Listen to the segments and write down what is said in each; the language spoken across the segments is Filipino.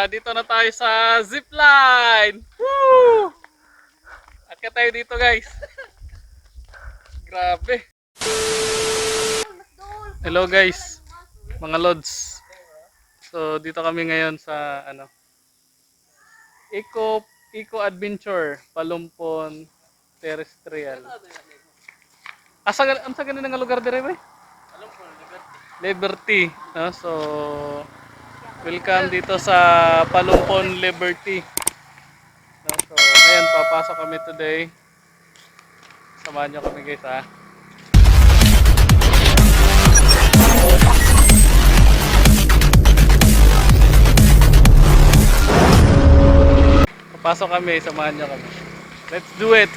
Dito na tayo sa zipline. Woo! Akyat tayo dito, guys. Grabe. Hello, guys. Mga lods. So, dito kami ngayon sa Eco Adventure, Palumpon Terrestrial. Asa ganun nga lugar dire, bay? Liberty. No? So, welcome dito sa Palumpon Liberty. No? So, ngayon papasok kami today. Samahan nyo kami, guys, ha. Papasok kami, samahan nyo kami. Let's do it!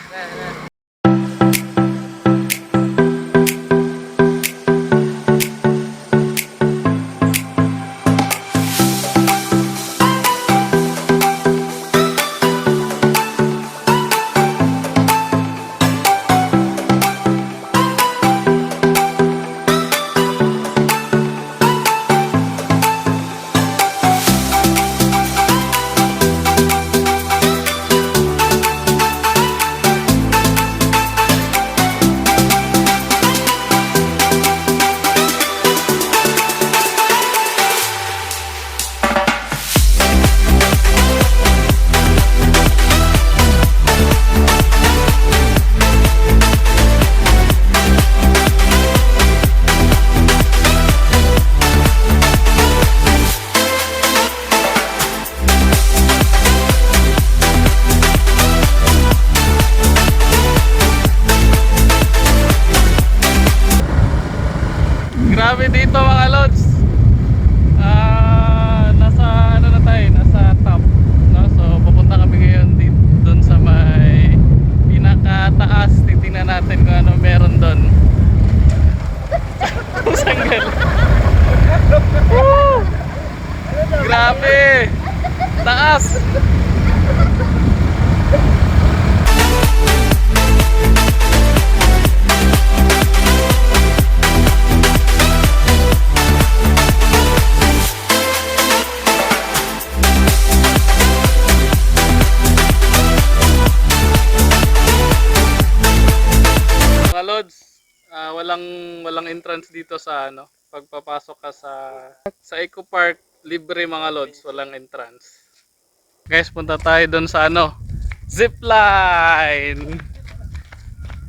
Grabe dito, mga lods. Nasa na tayo, nasa top, no? So pupunta kami ngayon dito doon sa may pinakataas. Titingnan natin kung ano meron doon. Sanggal. Woo! Grabe. Taas. Walang entrance dito sa pagpapasok ka sa Eco Park, libre, mga lods, walang entrance. Guys, punta tayo doon sa zipline.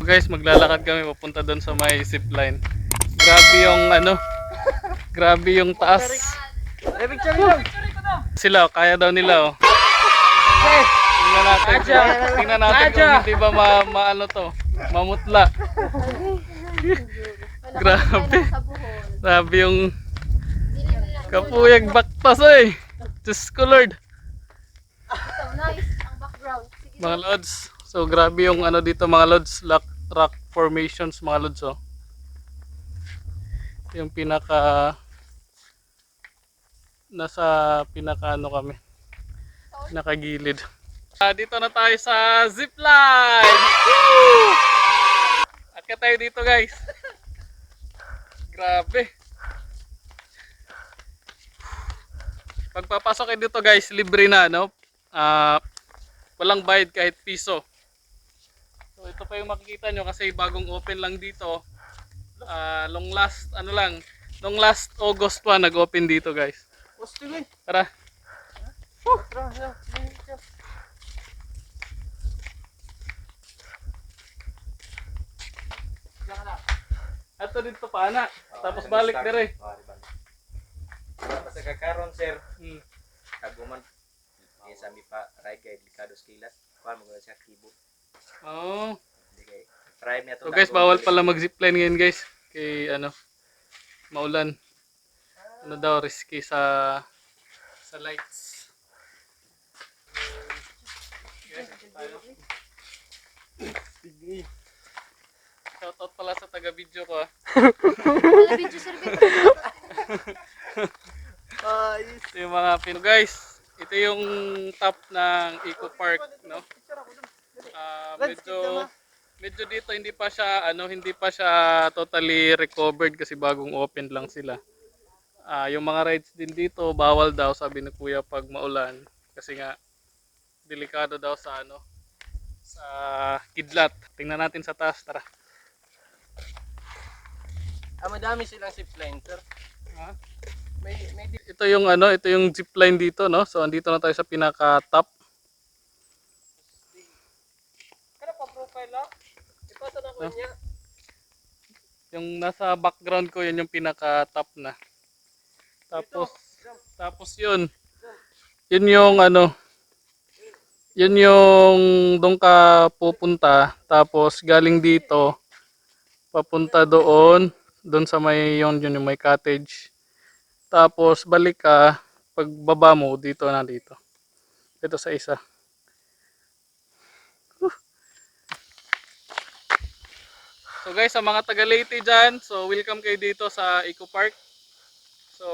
Guys, maglalakad kami papunta doon sa may zipline. Grabe yung grabe yung taas. Sila, kaya daw nila, oh. Tingnan natin kung hindi ba mamutla. Grabe yung kapuyag baktas, eh. Diyos ko, Lord. Mga lods, so grabe yung dito, mga lods, rock formations, mga lods, oh. Yung nasa pinaka kami, pinakagilid. Dito na tayo sa zipline. Woo! Akyat tayo dito, guys. Grabe. Pagpapasok kayo dito, guys, libre na, walang bayad kahit piso. So ito pa yung makikita nyo kasi bagong open lang dito. Long last August pa nag-open dito, guys. Tara. Ato dito pa, anak. Tapos balik dire. Basta kakaron, sir. Taguman sami pa ray kay Licados Kilat. Kuan mo siya kibo. Oh. Try me ato. So guys, bawal pala mag-zipline ngayon, guys. Kay maulan. Daw risky sa lights. Sige. Shoutout pala sa taga-video ko, ha. Taga-video, sir. Ito yung mga guys, ito yung top ng Eco Park, no? Medyo dito hindi pa siya totally recovered kasi bagong open lang sila. Yung mga rides din dito, bawal daw sabi ni Kuya pag maulan. Kasi nga, delikado daw sa ano, sa kidlat. Tingnan natin sa taas, tara. Madami silang zipline, sir. Ha? May Ito yung ano, ito yung zipline dito, no? So andito na tayo sa pinaka-top. Kada pa profile lang. Ipasa na ko No? niya. Yung nasa background ko, yun yung pinaka-top na. Tapos yun. Yun yung ano, yun yung doon ka pupunta. Tapos galing dito, papunta doon sa may yun yung may cottage. Tapos balik ka, pagbaba mo dito na dito. Dito sa isa. So guys, sa mga taga Leyte dyan, so welcome kayo dito sa Eco Park. So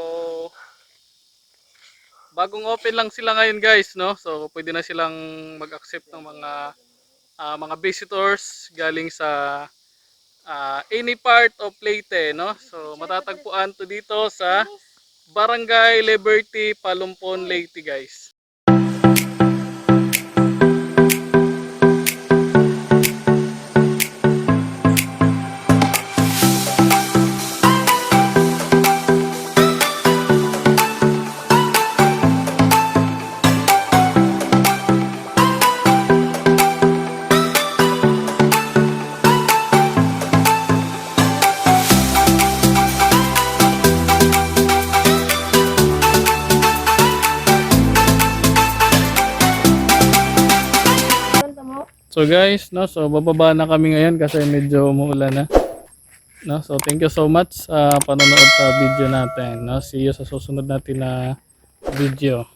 bagong open lang sila ngayon guys, no? So pwede na silang mag-accept ng mga visitors galing sa any part of Leyte, no? So matatagpuan to dito sa Barangay Liberty, Palumpon, Leyte guys. So guys, no, so bababa na kami ngayon kasi medyo umuulan na. No, so thank you so much sa panonood sa video natin. No, see you sa susunod natin na video.